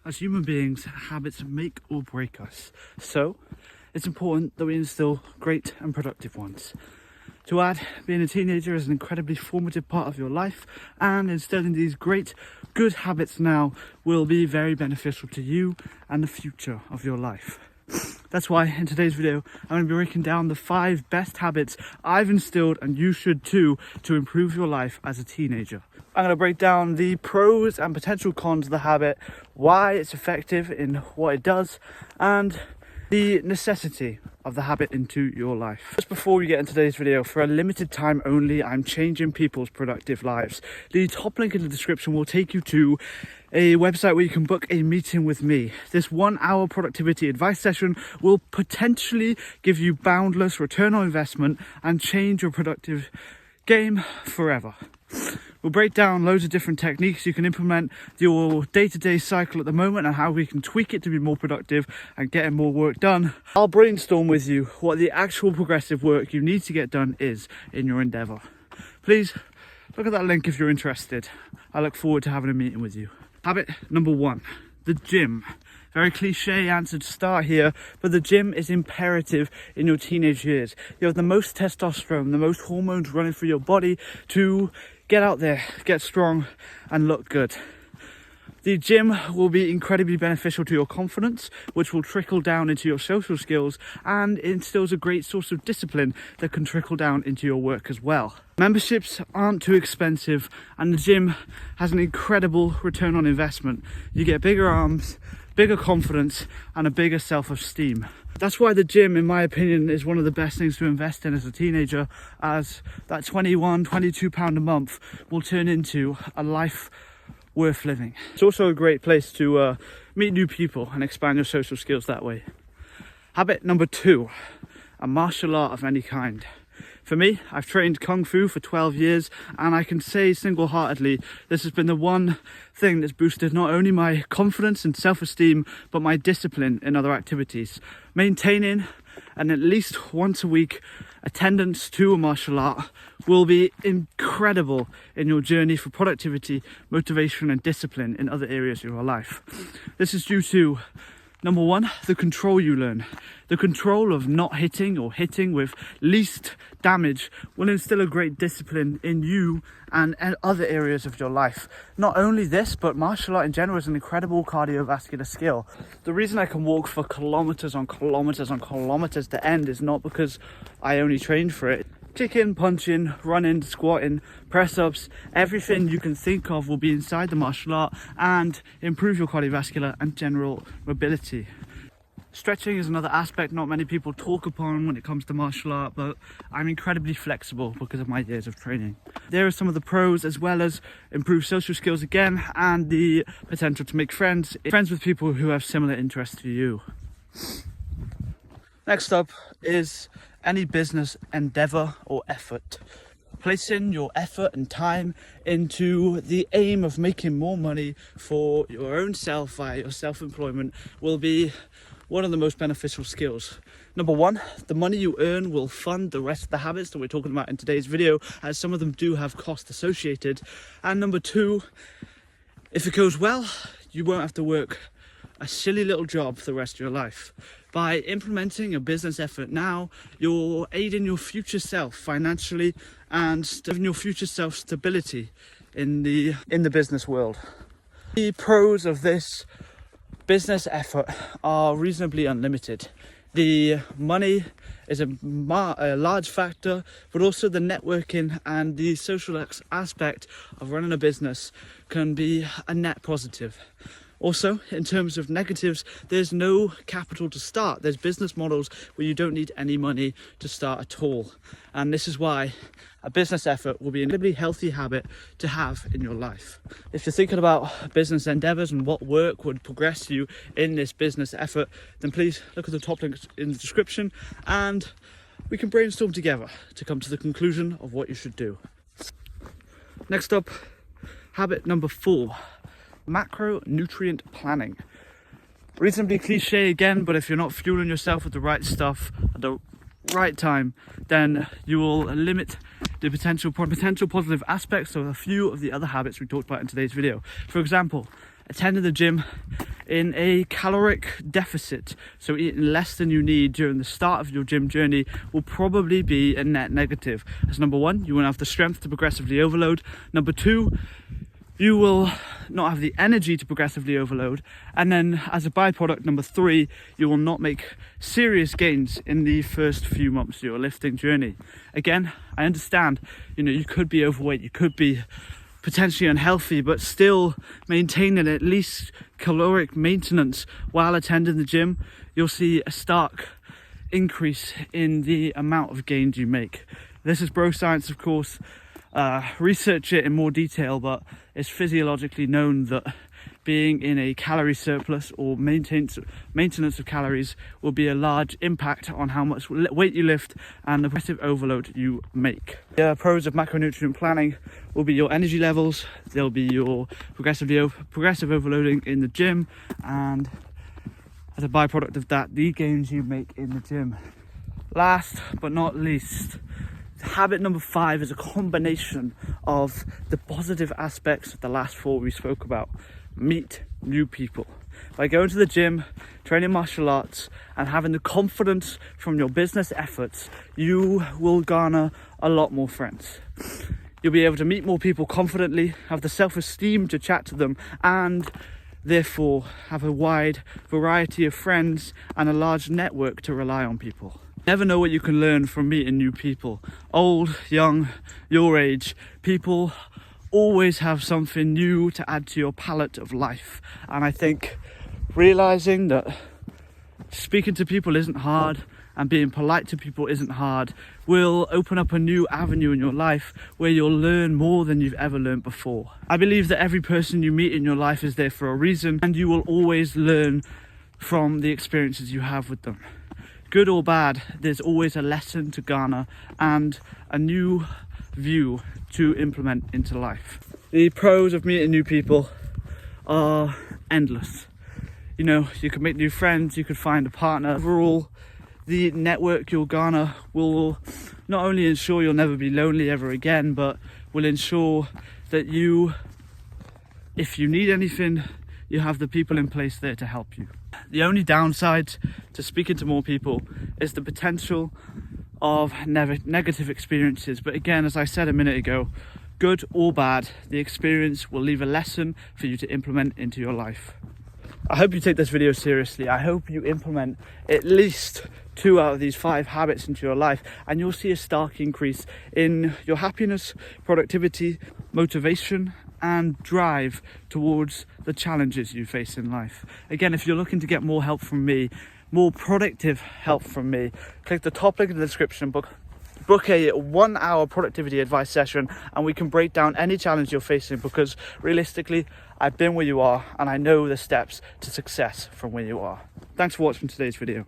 As human beings, habits make or break us. So it's important that we instill great and productive ones. To add, being a teenager is an incredibly formative part of your life, and instilling these great, good habits now will be very beneficial to you and the future of your life. That's why in today's video, I'm going to be breaking down the 5 best habits I've instilled, and you should too, to improve your life as a teenager. I'm going to break down the pros and potential cons of the habit, why it's effective in what it does, and the necessity of the habit into your life. Just before we get into today's video, for a limited time only, I'm changing people's productive lives. The top link in the description will take you to a website where you can book a meeting with me. This 1-hour productivity advice session will potentially give you boundless return on investment and change your productive game forever. We'll break down loads of different techniques you can implement your day-to-day cycle at the moment and how we can tweak it to be more productive and getting more work done. I'll brainstorm with you what the actual progressive work you need to get done is in your endeavour. Please look at that link if you're interested. I look forward to having a meeting with you. Habit number 1, the gym. Very cliche answer to start here, but the gym is imperative in your teenage years. You have the most testosterone, the most hormones running through your body to get out there, get strong and look good. The gym will be incredibly beneficial to your confidence, which will trickle down into your social skills, and instills a great source of discipline that can trickle down into your work as well. Memberships aren't too expensive, and the gym has an incredible return on investment. You get bigger arms, bigger confidence, and a bigger self-esteem. That's why the gym, in my opinion, is one of the best things to invest in as a teenager, as that £22 a month will turn into a life worth living. It's also a great place to meet new people and expand your social skills that way. Habit number 2, a martial art of any kind. For me, I've trained Kung Fu for 12 years, and I can say single-heartedly this has been the one thing that's boosted not only my confidence and self-esteem, but my discipline in other activities. Maintaining an at least once a week attendance to a martial art will be incredible in your journey for productivity, motivation and discipline in other areas of your life. This is due to, number 1, the control you learn. The control of not hitting or hitting with least damage will instill a great discipline in you and other areas of your life. Not only this, but martial art in general is an incredible cardiovascular skill. The reason I can walk for kilometers on kilometers on kilometers to end is not because I only trained for it. Kicking, punching, running, squatting, press-ups, everything you can think of will be inside the martial art and improve your cardiovascular and general mobility. Stretching is another aspect not many people talk upon when it comes to martial art, but I'm incredibly flexible because of my years of training. There are some of the pros, as well as improved social skills again, and the potential to make friends with people who have similar interests to you. Next up is any business endeavor or effort. Placing your effort and time into the aim of making more money for your own self via your self-employment will be one of the most beneficial skills. Number 1, the money you earn will fund the rest of the habits that we're talking about in today's video, as some of them do have cost associated. And number 2, if it goes well, you won't have to work a silly little job for the rest of your life. By implementing a business effort now, you're aiding your future self financially and giving your future self stability in the business world. The pros of this business effort are reasonably unlimited. The money is a large factor, but also the networking and the social aspect of running a business can be a net positive. Also, in terms of negatives, there's no capital to start. There's business models where you don't need any money to start at all. And this is why a business effort will be an incredibly healthy habit to have in your life. If you're thinking about business endeavors and what work would progress you in this business effort, then please look at the top link in the description and we can brainstorm together to come to the conclusion of what you should do. Next up, habit number 4. Macronutrient planning. Reasonably cliche again, but if you're not fueling yourself with the right stuff at the right time, then you will limit the potential positive aspects of a few of the other habits we talked about in today's video. For example, attending the gym in a caloric deficit, so eating less than you need during the start of your gym journey will probably be a net negative. As number one, you won't have the strength to progressively overload. Number two, you will not have the energy to progressively overload. And then as a byproduct, number three, you will not make serious gains in the first few months of your lifting journey. Again, I understand, you could be overweight, you could be potentially unhealthy, but still maintaining at least caloric maintenance while attending the gym, you'll see a stark increase in the amount of gains you make. This is bro science, of course. Research it in more detail, but it's physiologically known that being in a calorie surplus or maintenance of calories will be a large impact on how much weight you lift and the progressive overload you make. The pros of macronutrient planning will be your energy levels, there'll be your progressive overloading in the gym, and as a byproduct of that, the gains you make in the gym. Last but not least, habit number 5 is a combination of the positive aspects of the last 4 we spoke about. Meet new people. By going to the gym, training martial arts, and having the confidence from your business efforts, you will garner a lot more friends. You'll be able to meet more people confidently, have the self-esteem to chat to them, and therefore have a wide variety of friends and a large network to rely on people. Never know what you can learn from meeting new people. Old, young, your age, people always have something new to add to your palette of life. And I think realizing that speaking to people isn't hard and being polite to people isn't hard will open up a new avenue in your life where you'll learn more than you've ever learned before. I believe that every person you meet in your life is there for a reason, and you will always learn from the experiences you have with them. Good or bad, there's always a lesson to garner and a new view to implement into life. The pros of meeting new people are endless. You can make new friends, you could find a partner. Overall, the network you'll garner will not only ensure you'll never be lonely ever again, but will ensure that if you need anything, you have the people in place there to help you. The only downside to speaking to more people is the potential of negative experiences. But again, as I said a minute ago, good or bad, the experience will leave a lesson for you to implement into your life. I hope you take this video seriously. I hope you implement at least 2 out of these 5 habits into your life, and you'll see a stark increase in your happiness, productivity, motivation, and drive towards the challenges you face in life. Again, if you're looking to get more help from me, more productive help from me, click the top link in the description, book a 1-hour productivity advice session, and we can break down any challenge you're facing, because realistically, I've been where you are and I know the steps to success from where you are. Thanks for watching today's video.